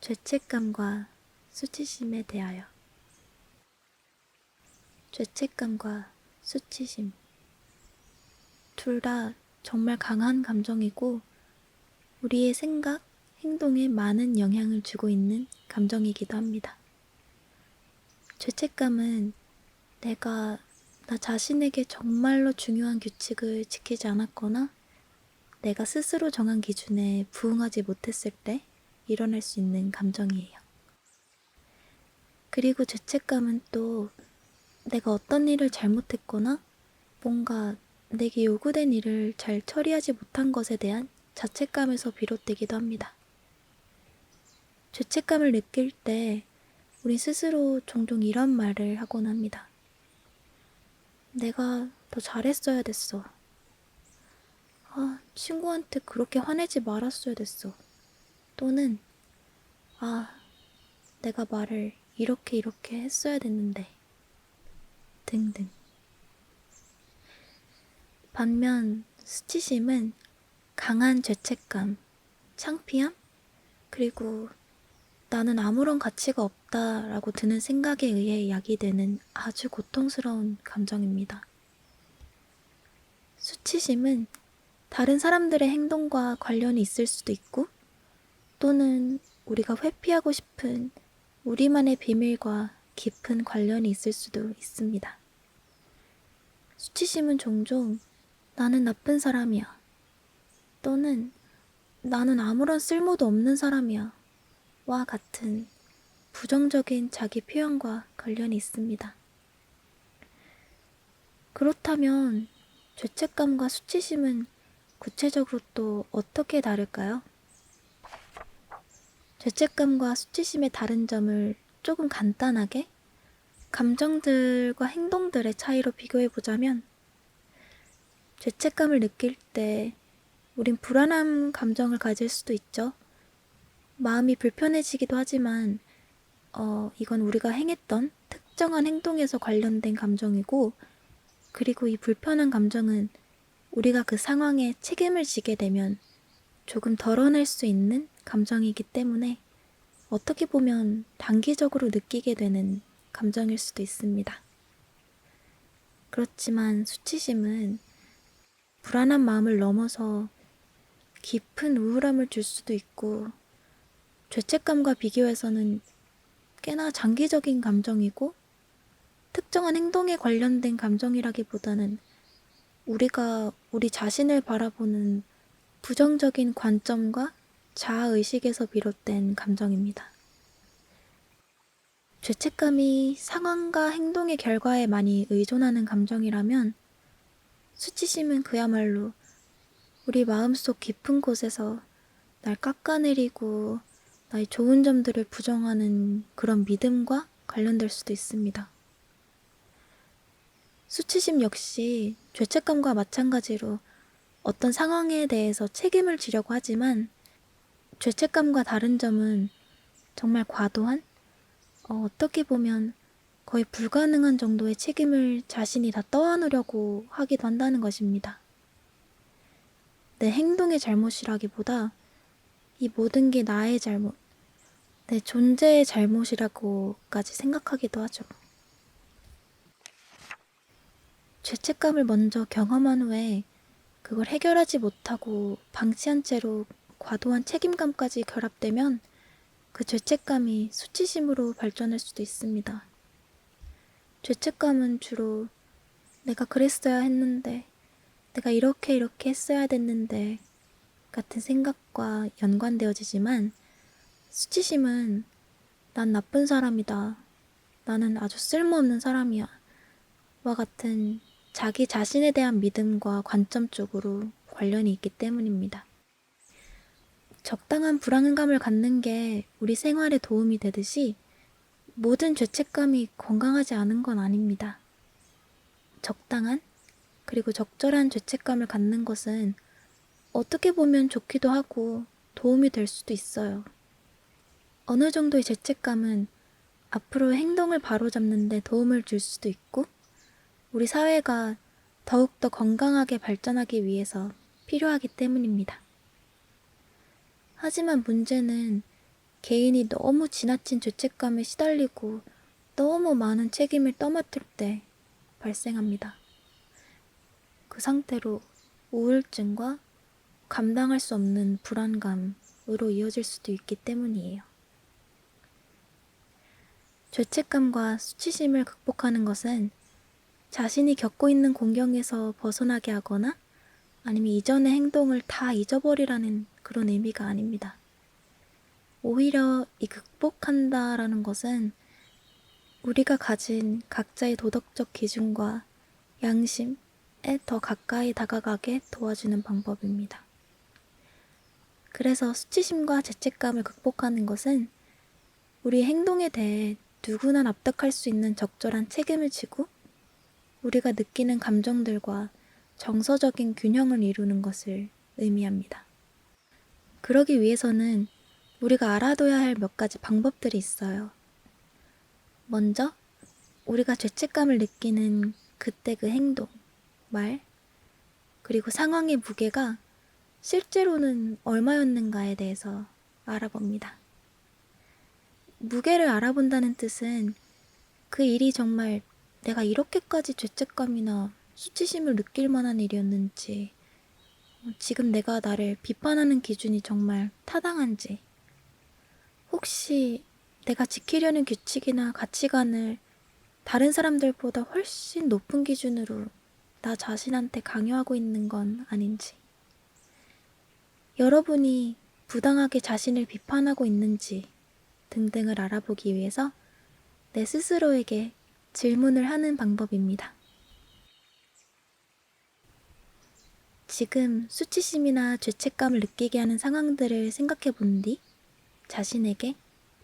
죄책감과 수치심에 대하여. 죄책감과 수치심. 둘 다 정말 강한 감정이고 우리의 생각, 행동에 많은 영향을 주고 있는 감정이기도 합니다. 죄책감은 내가 나 자신에게 정말로 중요한 규칙을 지키지 않았거나 내가 스스로 정한 기준에 부응하지 못했을 때 일어날 수 있는 감정이에요. 그리고 죄책감은 또 내가 어떤 일을 잘못했거나 뭔가 내게 요구된 일을 잘 처리하지 못한 것에 대한 자책감에서 비롯되기도 합니다. 죄책감을 느낄 때 우리 스스로 종종 이런 말을 하곤 합니다. 내가 더 잘했어야 됐어. 친구한테 그렇게 화내지 말았어야 됐어. 또는 내가 말을 이렇게 했어야 됐는데 등등. 반면 수치심은 강한 죄책감, 창피함, 그리고 나는 아무런 가치가 없다라고 드는 생각에 의해 야기되는 아주 고통스러운 감정입니다. 수치심은 다른 사람들의 행동과 관련이 있을 수도 있고 또는 우리가 회피하고 싶은 우리만의 비밀과 깊은 관련이 있을 수도 있습니다. 수치심은 종종 나는 나쁜 사람이야 또는 나는 아무런 쓸모도 없는 사람이야 와 같은 부정적인 자기 표현과 관련이 있습니다. 그렇다면 죄책감과 수치심은 구체적으로 또 어떻게 다를까요? 죄책감과 수치심의 다른 점을 조금 간단하게 감정들과 행동들의 차이로 비교해보자면 죄책감을 느낄 때 우린 불안한 감정을 가질 수도 있죠. 마음이 불편해지기도 하지만 이건 우리가 행했던 특정한 행동에서 관련된 감정이고 그리고 이 불편한 감정은 우리가 그 상황에 책임을 지게 되면 조금 덜어낼 수 있는 감정이기 때문에 어떻게 보면 단기적으로 느끼게 되는 감정일 수도 있습니다. 그렇지만 수치심은 불안한 마음을 넘어서 깊은 우울함을 줄 수도 있고 죄책감과 비교해서는 꽤나 장기적인 감정이고 특정한 행동에 관련된 감정이라기보다는 우리가 우리 자신을 바라보는 부정적인 관점과 자아의식에서 비롯된 감정입니다. 죄책감이 상황과 행동의 결과에 많이 의존하는 감정이라면 수치심은 그야말로 우리 마음속 깊은 곳에서 날 깎아내리고 나의 좋은 점들을 부정하는 그런 믿음과 관련될 수도 있습니다. 수치심 역시 죄책감과 마찬가지로 어떤 상황에 대해서 책임을 지려고 하지만 죄책감과 다른 점은 정말 과도한, 어떻게 보면 거의 불가능한 정도의 책임을 자신이 다 떠안으려고 하기도 한다는 것입니다. 내 행동의 잘못이라기보다 이 모든 게 나의 잘못, 내 존재의 잘못이라고까지 생각하기도 하죠. 죄책감을 먼저 경험한 후에 그걸 해결하지 못하고 방치한 채로 과도한 책임감까지 결합되면 그 죄책감이 수치심으로 발전할 수도 있습니다. 죄책감은 주로 내가 그랬어야 했는데, 내가 이렇게 했어야 됐는데 같은 생각과 연관되어지지만 수치심은 난 나쁜 사람이다, 나는 아주 쓸모없는 사람이야 와 같은 자기 자신에 대한 믿음과 관점 쪽으로 관련이 있기 때문입니다. 적당한 불안감을 갖는 게 우리 생활에 도움이 되듯이 모든 죄책감이 건강하지 않은 건 아닙니다. 적당한 그리고 적절한 죄책감을 갖는 것은 어떻게 보면 좋기도 하고 도움이 될 수도 있어요. 어느 정도의 죄책감은 앞으로의 행동을 바로잡는 데 도움을 줄 수도 있고 우리 사회가 더욱더 건강하게 발전하기 위해서 필요하기 때문입니다. 하지만 문제는 개인이 너무 지나친 죄책감에 시달리고 너무 많은 책임을 떠맡을 때 발생합니다. 그 상태로 우울증과 감당할 수 없는 불안감으로 이어질 수도 있기 때문이에요. 죄책감과 수치심을 극복하는 것은 자신이 겪고 있는 공경에서 벗어나게 하거나 아니면 이전의 행동을 다 잊어버리라는 그런 의미가 아닙니다. 오히려 이 극복한다라는 것은 우리가 가진 각자의 도덕적 기준과 양심에 더 가까이 다가가게 도와주는 방법입니다. 그래서 수치심과 죄책감을 극복하는 것은 우리 행동에 대해 누구나 납득할 수 있는 적절한 책임을 지고 우리가 느끼는 감정들과 정서적인 균형을 이루는 것을 의미합니다. 그러기 위해서는 우리가 알아둬야 할 몇 가지 방법들이 있어요. 먼저 우리가 죄책감을 느끼는 그때 그 행동, 말, 그리고 상황의 무게가 실제로는 얼마였는가에 대해서 알아봅니다. 무게를 알아본다는 뜻은 그 일이 정말 내가 이렇게까지 죄책감이나 수치심을 느낄 만한 일이었는지, 지금 내가 나를 비판하는 기준이 정말 타당한지, 혹시 내가 지키려는 규칙이나 가치관을 다른 사람들보다 훨씬 높은 기준으로 나 자신한테 강요하고 있는 건 아닌지, 여러분이 부당하게 자신을 비판하고 있는지 등등을 알아보기 위해서 내 스스로에게 질문을 하는 방법입니다. 지금 수치심이나 죄책감을 느끼게 하는 상황들을 생각해 본 뒤 자신에게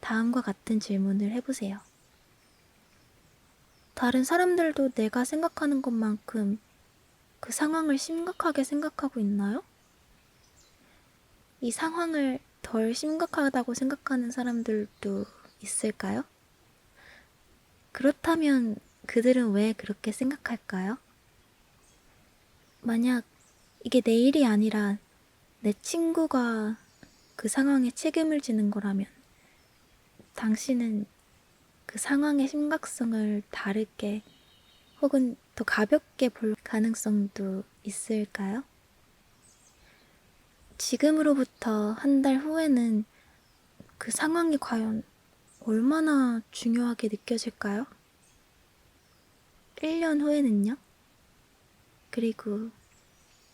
다음과 같은 질문을 해보세요. 다른 사람들도 내가 생각하는 것만큼 그 상황을 심각하게 생각하고 있나요? 이 상황을 덜 심각하다고 생각하는 사람들도 있을까요? 그렇다면 그들은 왜 그렇게 생각할까요? 만약 이게 내 일이 아니라 내 친구가 그 상황에 책임을 지는 거라면 당신은 그 상황의 심각성을 다르게 혹은 더 가볍게 볼 가능성도 있을까요? 지금으로부터 한 달 후에는 그 상황이 과연 얼마나 중요하게 느껴질까요? 1년 후에는요? 그리고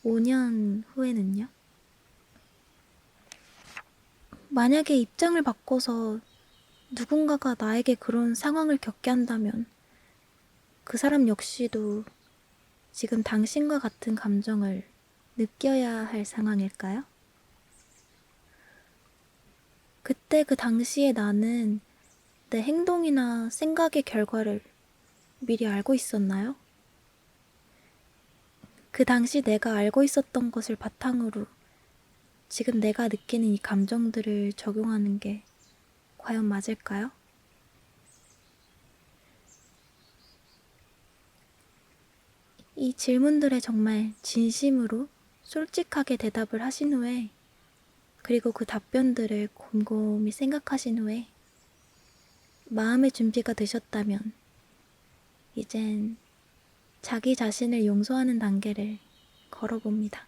5년 후에는요? 만약에 입장을 바꿔서 누군가가 나에게 그런 상황을 겪게 한다면 그 사람 역시도 지금 당신과 같은 감정을 느껴야 할 상황일까요? 그때 그 당시에 나는 내 행동이나 생각의 결과를 미리 알고 있었나요? 그 당시 내가 알고 있었던 것을 바탕으로 지금 내가 느끼는 이 감정들을 적용하는 게 과연 맞을까요? 이 질문들에 정말 진심으로 솔직하게 대답을 하신 후에 그리고 그 답변들을 곰곰이 생각하신 후에 마음의 준비가 되셨다면 이젠 자기 자신을 용서하는 단계를 걸어봅니다.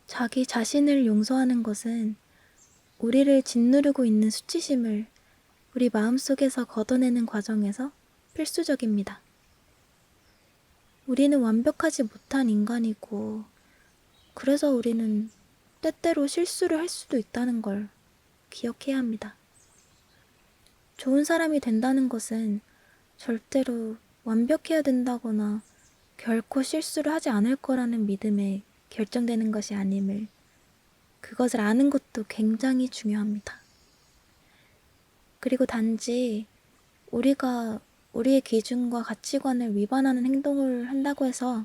자기 자신을 용서하는 것은 우리를 짓누르고 있는 수치심을 우리 마음속에서 걷어내는 과정에서 필수적입니다. 우리는 완벽하지 못한 인간이고 그래서 우리는 때때로 실수를 할 수도 있다는 걸 기억해야 합니다. 좋은 사람이 된다는 것은 절대로 완벽해야 된다거나 결코 실수를 하지 않을 거라는 믿음에 결정되는 것이 아님을 그것을 아는 것도 굉장히 중요합니다. 그리고 단지 우리가 우리의 기준과 가치관을 위반하는 행동을 한다고 해서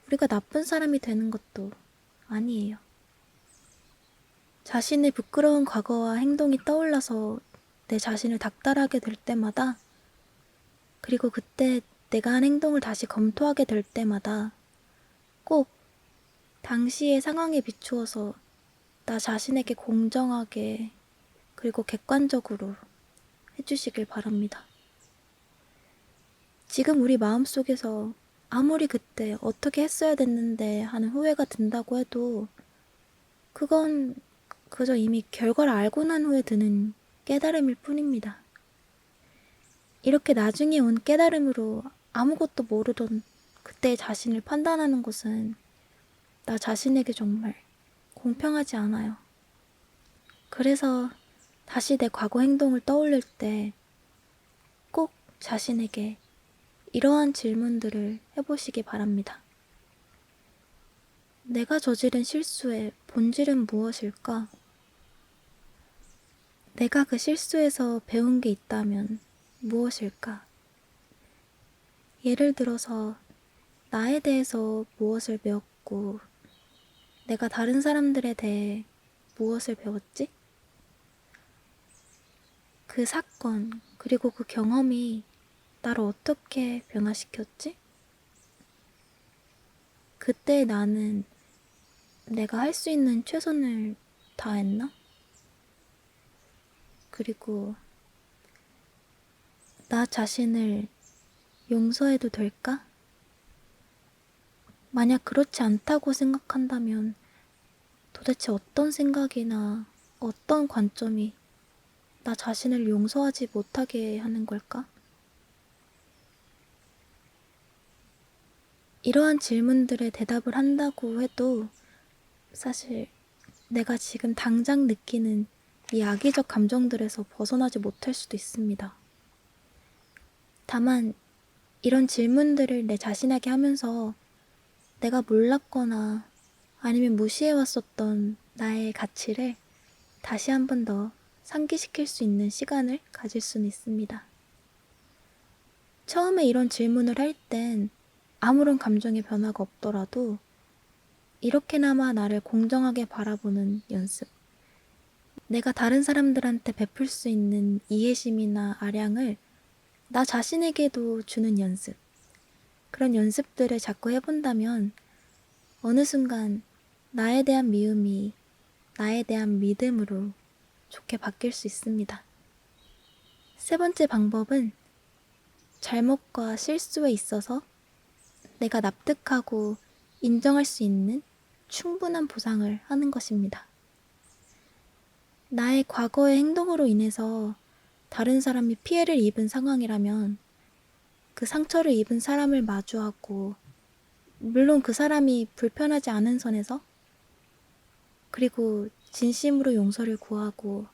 우리가 나쁜 사람이 되는 것도 아니에요. 자신의 부끄러운 과거와 행동이 떠올라서 내 자신을 닥달하게 될 때마다 그리고 그때 내가 한 행동을 다시 검토하게 될 때마다 꼭 당시의 상황에 비추어서 나 자신에게 공정하게 그리고 객관적으로 해주시길 바랍니다. 지금 우리 마음속에서 아무리 그때 어떻게 했어야 됐는데 하는 후회가 든다고 해도 그건 그저 이미 결과를 알고 난 후에 드는 깨달음일 뿐입니다. 이렇게 나중에 온 깨달음으로 아무것도 모르던 그때의 자신을 판단하는 것은 나 자신에게 정말 공평하지 않아요. 그래서 다시 내 과거 행동을 떠올릴 때 꼭 자신에게 이러한 질문들을 해보시기 바랍니다. 내가 저지른 실수의 본질은 무엇일까? 내가 그 실수에서 배운 게 있다면 무엇일까? 예를 들어서 나에 대해서 무엇을 배웠고 내가 다른 사람들에 대해 무엇을 배웠지? 그 사건 그리고 그 경험이 나를 어떻게 변화시켰지? 그때 나는 내가 할 수 있는 최선을 다했나? 그리고 나 자신을 용서해도 될까? 만약 그렇지 않다고 생각한다면 도대체 어떤 생각이나 어떤 관점이 나 자신을 용서하지 못하게 하는 걸까? 이러한 질문들에 대답을 한다고 해도 사실 내가 지금 당장 느끼는 이 악의적 감정들에서 벗어나지 못할 수도 있습니다. 다만 이런 질문들을 내 자신에게 하면서 내가 몰랐거나 아니면 무시해왔었던 나의 가치를 다시 한 번 더 상기시킬 수 있는 시간을 가질 수는 있습니다. 처음에 이런 질문을 할 땐 아무런 감정의 변화가 없더라도 이렇게나마 나를 공정하게 바라보는 연습, 내가 다른 사람들한테 베풀 수 있는 이해심이나 아량을 나 자신에게도 주는 연습, 그런 연습들을 자꾸 해본다면 어느 순간 나에 대한 미움이 나에 대한 믿음으로 좋게 바뀔 수 있습니다. 세 번째 방법은 잘못과 실수에 있어서 내가 납득하고 인정할 수 있는 충분한 보상을 하는 것입니다. 나의 과거의 행동으로 인해서 다른 사람이 피해를 입은 상황이라면 그 상처를 입은 사람을 마주하고 물론 그 사람이 불편하지 않은 선에서 그리고 진심으로 용서를 구하고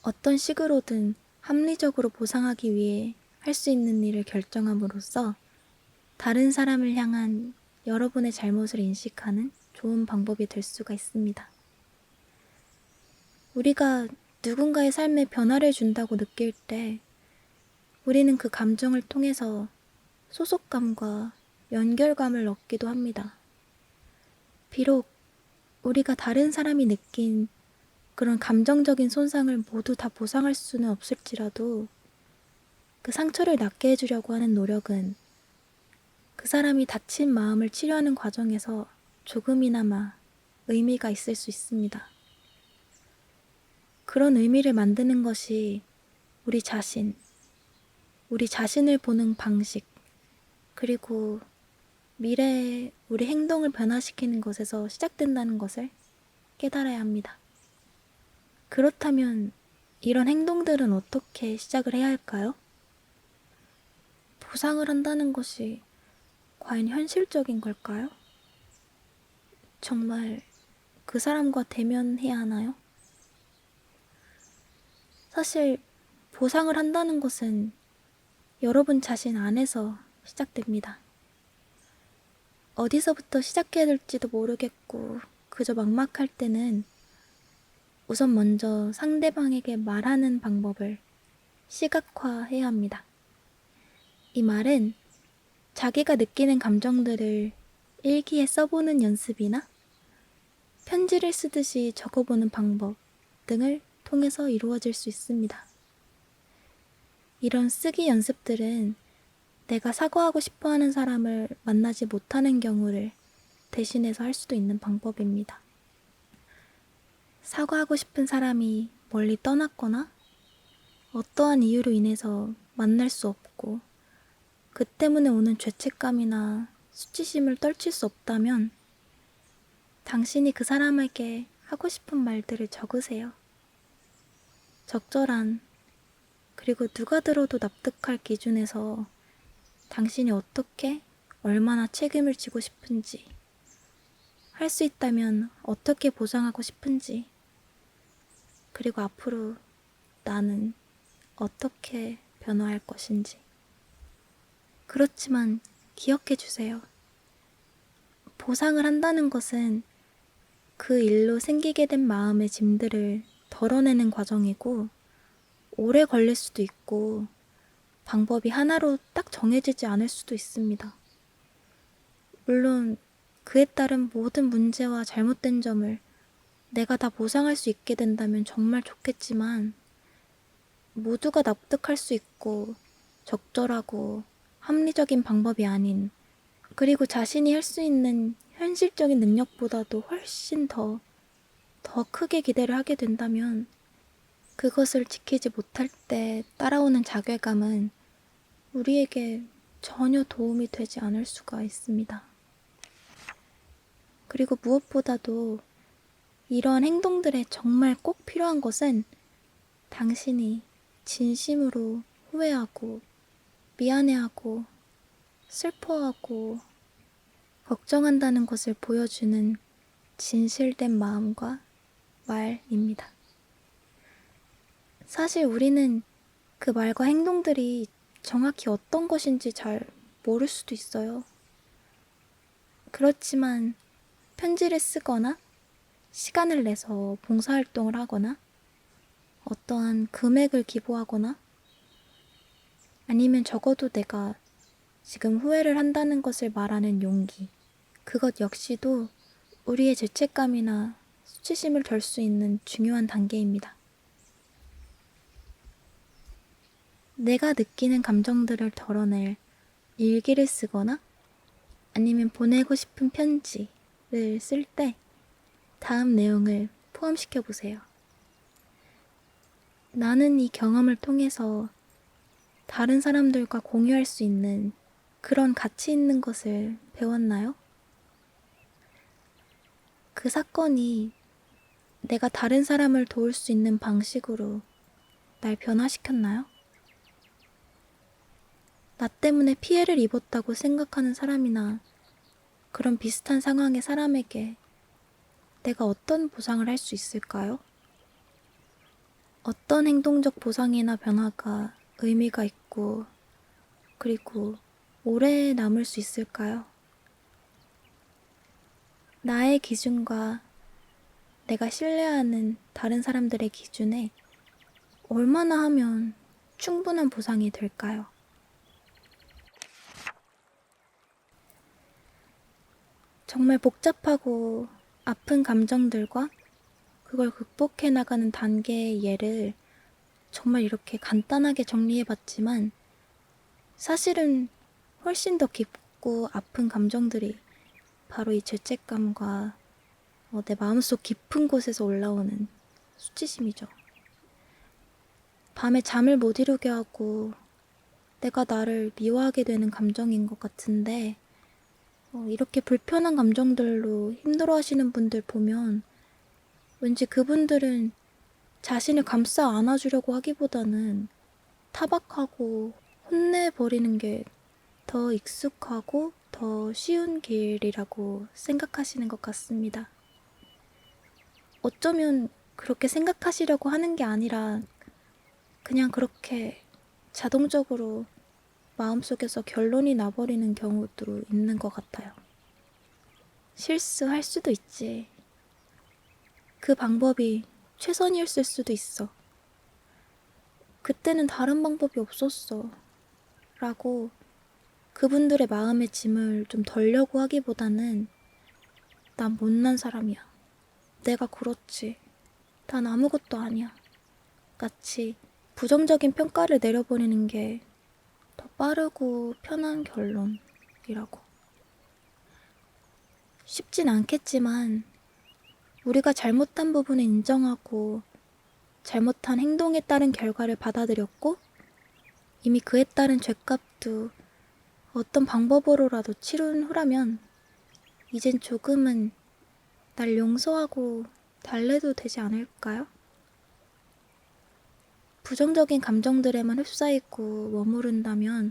어떤 식으로든 합리적으로 보상하기 위해 할 수 있는 일을 결정함으로써 다른 사람을 향한 여러분의 잘못을 인식하는 좋은 방법이 될 수가 있습니다. 우리가 누군가의 삶에 변화를 준다고 느낄 때 우리는 그 감정을 통해서 소속감과 연결감을 얻기도 합니다. 비록 우리가 다른 사람이 느낀 그런 감정적인 손상을 모두 다 보상할 수는 없을지라도 그 상처를 낫게 해주려고 하는 노력은 그 사람이 다친 마음을 치료하는 과정에서 조금이나마 의미가 있을 수 있습니다. 그런 의미를 만드는 것이 우리 자신을 보는 방식, 그리고 미래에 우리 행동을 변화시키는 것에서 시작된다는 것을 깨달아야 합니다. 그렇다면 이런 행동들은 어떻게 시작을 해야 할까요? 보상을 한다는 것이 과연 현실적인 걸까요? 정말 그 사람과 대면해야 하나요? 사실 보상을 한다는 것은 여러분 자신 안에서 시작됩니다. 어디서부터 시작해야 될지도 모르겠고 그저 막막할 때는 우선 먼저 상대방에게 말하는 방법을 시각화해야 합니다. 이 말은 자기가 느끼는 감정들을 일기에 써보는 연습이나 편지를 쓰듯이 적어보는 방법 등을 통해서 이루어질 수 있습니다. 이런 쓰기 연습들은 내가 사과하고 싶어하는 사람을 만나지 못하는 경우를 대신해서 할 수도 있는 방법입니다. 사과하고 싶은 사람이 멀리 떠났거나 어떠한 이유로 인해서 만날 수 없고 그 때문에 오는 죄책감이나 수치심을 떨칠 수 없다면 당신이 그 사람에게 하고 싶은 말들을 적으세요. 적절한, 그리고 누가 들어도 납득할 기준에서 당신이 어떻게, 얼마나 책임을 지고 싶은지, 할 수 있다면 어떻게 보상하고 싶은지, 그리고 앞으로 나는 어떻게 변화할 것인지. 그렇지만 기억해 주세요. 보상을 한다는 것은 그 일로 생기게 된 마음의 짐들을 덜어내는 과정이고, 오래 걸릴 수도 있고, 방법이 하나로 딱 정해지지 않을 수도 있습니다. 물론 그에 따른 모든 문제와 잘못된 점을 내가 다 보상할 수 있게 된다면 정말 좋겠지만, 모두가 납득할 수 있고 적절하고 합리적인 방법이 아닌, 그리고 자신이 할 수 있는 현실적인 능력보다도 훨씬 더 크게 기대를 하게 된다면 그것을 지키지 못할 때 따라오는 자괴감은 우리에게 전혀 도움이 되지 않을 수가 있습니다. 그리고 무엇보다도 이러한 행동들에 정말 꼭 필요한 것은 당신이 진심으로 후회하고 미안해하고 슬퍼하고 걱정한다는 것을 보여주는 진실된 마음과 말입니다. 사실 우리는 그 말과 행동들이 정확히 어떤 것인지 잘 모를 수도 있어요. 그렇지만 편지를 쓰거나 시간을 내서 봉사활동을 하거나 어떠한 금액을 기부하거나 아니면 적어도 내가 지금 후회를 한다는 것을 말하는 용기, 그것 역시도 우리의 죄책감이나 수치심을 덜 수 있는 중요한 단계입니다. 내가 느끼는 감정들을 덜어낼 일기를 쓰거나 아니면 보내고 싶은 편지를 쓸 때 다음 내용을 포함시켜 보세요. 나는 이 경험을 통해서 다른 사람들과 공유할 수 있는 그런 가치 있는 것을 배웠나요? 그 사건이 내가 다른 사람을 도울 수 있는 방식으로 날 변화시켰나요? 나 때문에 피해를 입었다고 생각하는 사람이나 그런 비슷한 상황의 사람에게 내가 어떤 보상을 할 수 있을까요? 어떤 행동적 보상이나 변화가 의미가 있고 그리고 오래 남을 수 있을까요? 나의 기준과 내가 신뢰하는 다른 사람들의 기준에 얼마나 하면 충분한 보상이 될까요? 정말 복잡하고 아픈 감정들과 그걸 극복해 나가는 단계의 예를 정말 이렇게 간단하게 정리해 봤지만 사실은 훨씬 더 깊고 아픈 감정들이 바로 이 죄책감과 내 마음속 깊은 곳에서 올라오는 수치심이죠. 밤에 잠을 못 이루게 하고 내가 나를 미워하게 되는 감정인 것 같은데 이렇게 불편한 감정들로 힘들어 하시는 분들 보면 왠지 그분들은 자신을 감싸 안아주려고 하기보다는 타박하고 혼내버리는 게 더 익숙하고 더 쉬운 길이라고 생각하시는 것 같습니다. 어쩌면 그렇게 생각하시려고 하는 게 아니라 그냥 그렇게 자동적으로 마음속에서 결론이 나버리는 경우도 있는 것 같아요. 실수할 수도 있지. 그 방법이 최선이었을 수도 있어. 그때는 다른 방법이 없었어. 라고 그분들의 마음의 짐을 좀 덜려고 하기보다는 난 못난 사람이야. 내가 그렇지. 난 아무것도 아니야. 같이 부정적인 평가를 내려버리는 게 더 빠르고 편한 결론이라고. 쉽진 않겠지만 우리가 잘못한 부분을 인정하고 잘못한 행동에 따른 결과를 받아들였고 이미 그에 따른 죗값도 어떤 방법으로라도 치룬 후라면 이젠 조금은 날 용서하고 달래도 되지 않을까요? 부정적인 감정들에만 휩싸이고 머무른다면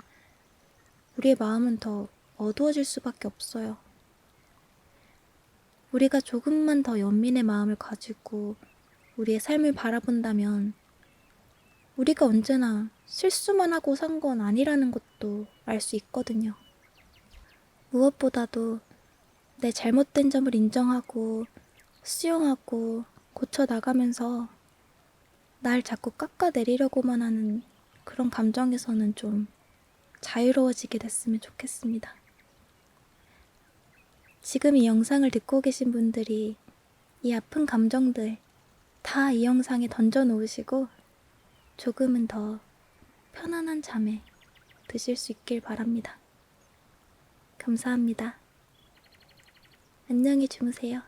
우리의 마음은 더 어두워질 수밖에 없어요. 우리가 조금만 더 연민의 마음을 가지고 우리의 삶을 바라본다면 우리가 언제나 실수만 하고 산 건 아니라는 것도 알 수 있거든요. 무엇보다도 내 잘못된 점을 인정하고 수용하고 고쳐나가면서 날 자꾸 깎아내리려고만 하는 그런 감정에서는 좀 자유로워지게 됐으면 좋겠습니다. 지금 이 영상을 듣고 계신 분들이 이 아픈 감정들 다 이 영상에 던져 놓으시고 조금은 더 편안한 잠에 드실 수 있길 바랍니다. 감사합니다. 안녕히 주무세요.